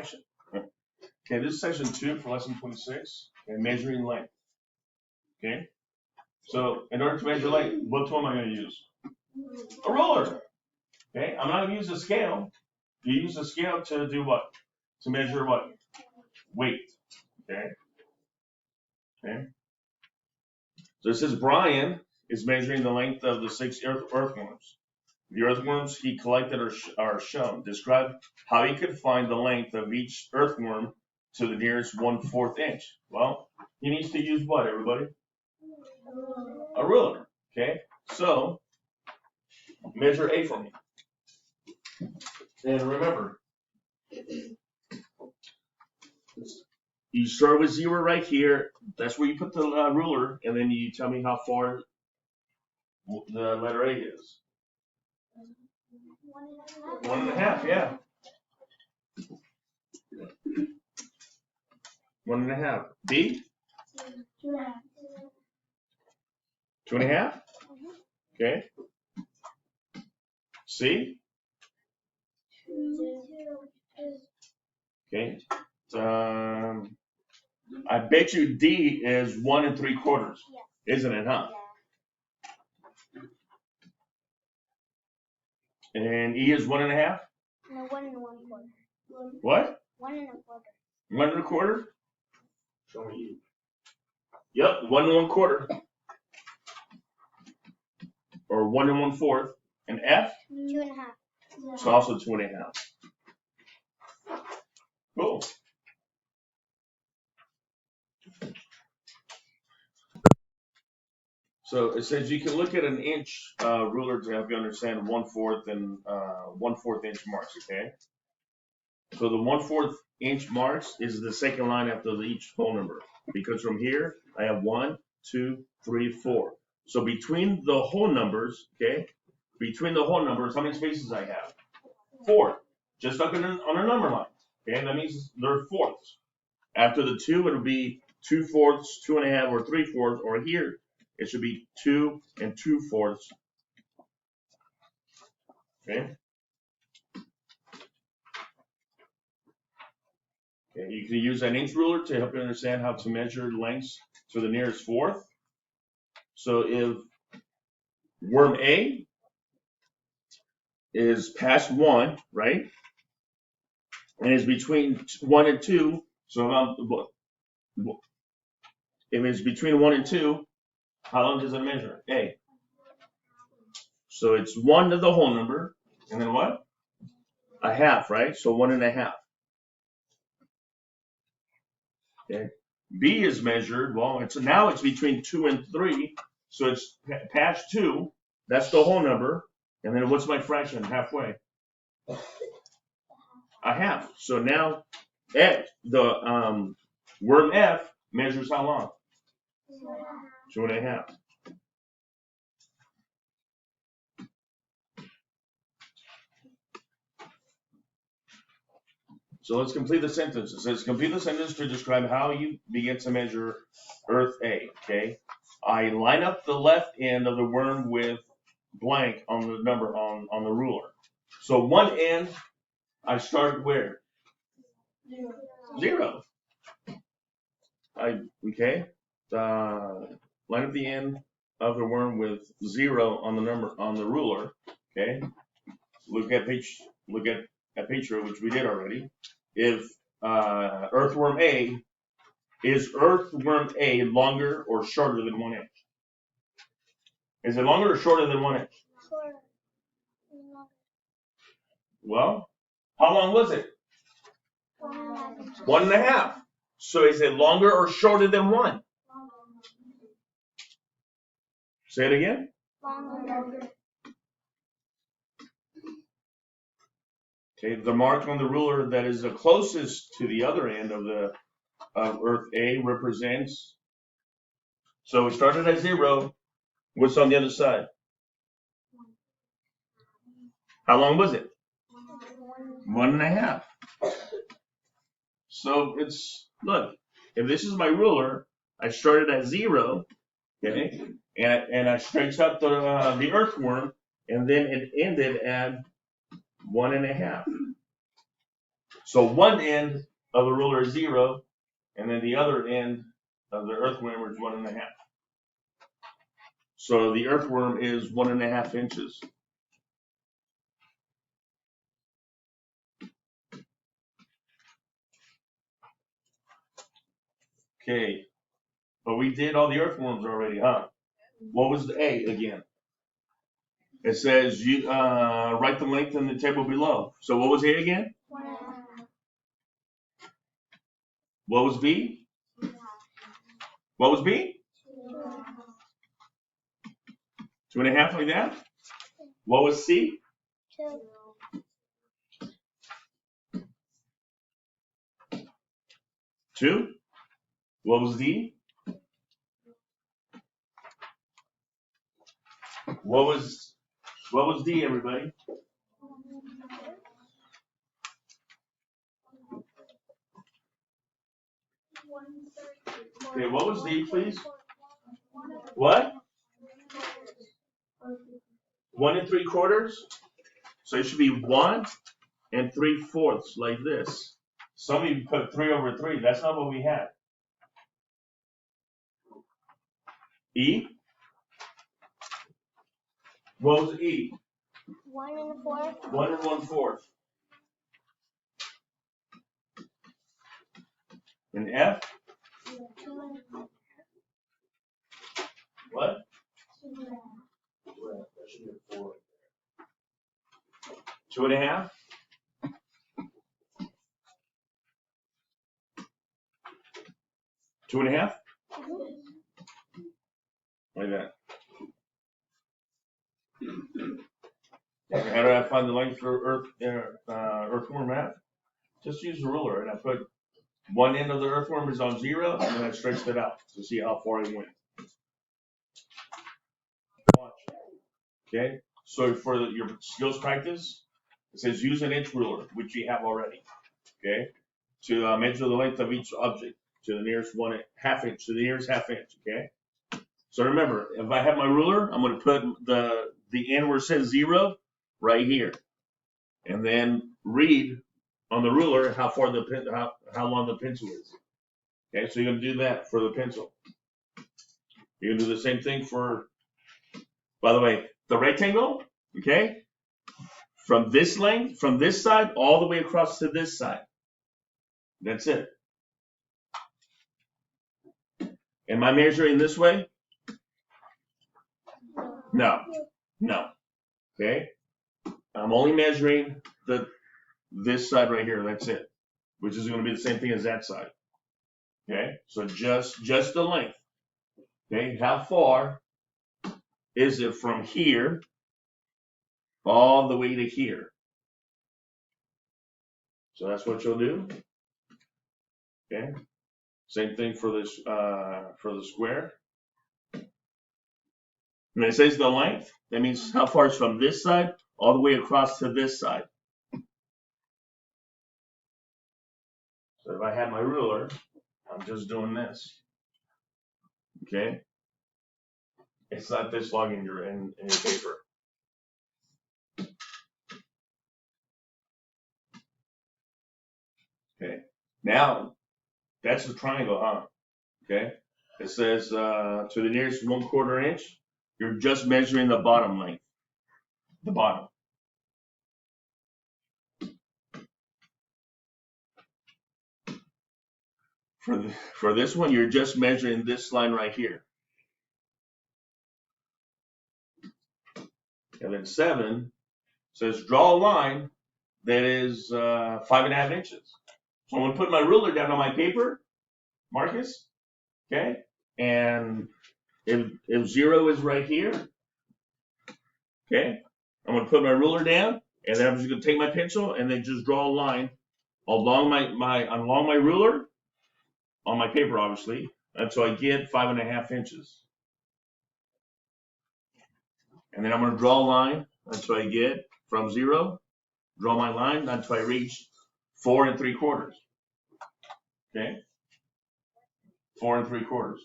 section. Okay, this is section 2 for lesson 26, and measuring length. Okay, so in order to measure length, what tool am I going to use? A ruler. Okay, I'm not going to use a scale. You use a scale to do what? To measure what? Weight. Okay. Okay. So it says Brian is measuring the length of the 6 earthworms. The earthworms he collected are shown. Describe how he could find the length of each earthworm to the nearest 1/4 inch. Well, he needs to use what, everybody? A ruler. Okay. So measure A for me. And remember, you start with 0 right here. That's where you put the ruler, and then you tell me how far the letter A is. 1.5, yeah. 1.5. B? 2.5? Okay. C? Okay. I bet you D is 1 3/4, isn't it, huh? And E is 1.5? No, 1 1/4. What? 1 1/4. 1 1/4? Show me E. Yep, 1 1/4. Or 1 1/4. And F? 2.5. It's also 2.5. Cool. So it says you can look at an inch ruler to help you understand 1/4 and 1/4 inch marks. Okay. So the 1/4 inch marks is the second line after each whole number, because from here I have 1, 2, 3, 4. So between the whole numbers, okay, between the whole numbers, how many spaces I have? 4. Just like on a number line. Okay, that means they're fourths. After the 2, it'll be 2/4, 2.5, or 3/4, or here it should be 2 2/4. Okay. Okay. You can use an inch ruler to help you understand how to measure lengths to the nearest fourth. So if worm A is past 1, right, and is between 1 and 2, so if it's between 1 and 2, how long does it measure? A. So it's 1 to the whole number, and then what? A half, right? So 1.5. Okay. B is measured, well, now it's between 2 and 3, so it's past 2. That's the whole number. And then what's my fraction? Halfway. A half. So now the worm F measures how long? 2.5. So let's complete the sentence. It says complete the sentence to describe how you begin to measure Earth A. Okay. I line up the left end of the worm with blank on the number on the ruler. So one end, I started where? 0. Okay. Line up the end of the worm with 0 on the number on the ruler. Okay. Look at page 2, which we did already. If earthworm A is earthworm A longer or shorter than 1 inch? Is it longer or shorter than 1 inch? Shorter. Well, how long was it? 1.5 inches. 1.5. So is it longer or shorter than 1? Say it again. Longer. Okay, the mark on the ruler that is the closest to the other end of Earth A represents. So we started at 0. What's on the other side? How long was it? 1.5. So it's, look, if this is my ruler, I started at 0, okay, and I stretched out the earthworm, and then it ended at 1.5. So one end of the ruler is 0, and then the other end of the earthworm is 1.5. So the earthworm is 1.5 inches. Okay, but we did all the earthworms already, huh? What was the A again? It says you write the length in the table below. So what was A again? 1.5. What was B? What was B? 2.5 like that? What was C? 2. 2? What was D? What was D, everybody? Okay, what was D, please? What? 1 3/4? So it should be 1 3/4, like this. Some of you put 3/3. That's not what we had. E? What was E? 1 1/4. 1 1/4. And F? 2. What? 2. That should be 4. 2.5? 2.5? Like that. How do I find the length for earthworm at? Just use a ruler, and I put one end of the earthworm is on 0, and then I stretched it out to see how far I went. Okay, so for your skills practice, it says use an inch ruler, which you have already. Okay, to measure the length of each object to the nearest 1/2 inch, to the nearest 1/2 inch. Okay, so remember, if I have my ruler, I'm going to put the end where it says 0 right here, and then read on the ruler how far how long the pencil is. Okay, so you're going to do that for the pencil. You're going to do the same thing for, by the way, the rectangle. Okay, from this length, from this side, all the way across to this side. That's it. Am I measuring this way? No. No. Okay? I'm only measuring this side right here. That's it. Which is going to be the same thing as that side. Okay? So just the length. Okay? How far is it from here all the way to here? So that's what you'll do. Okay? Same thing for this for the square. When it says the length, that means how far is from this side all the way across to this side. So if I had my ruler, I'm just doing this. Okay? It's not this long in your paper. Okay. Now that's the triangle, huh? Okay. It says to the nearest 1/4 inch. You're just measuring the bottom length. The bottom. For this one, you're just measuring this line right here. And then 7 says draw a line that is 5.5 inches. So I'm going to put my ruler down on my paper, Marcus. Okay. And if 0 is right here, okay, I'm going to put my ruler down, and then I'm just going to take my pencil and then just draw a line along my ruler on my paper, obviously, until I get 5.5 inches. And then I'm going to draw a line until I get from 0. Draw my line until I reach 4 3/4. Okay, 4 3/4.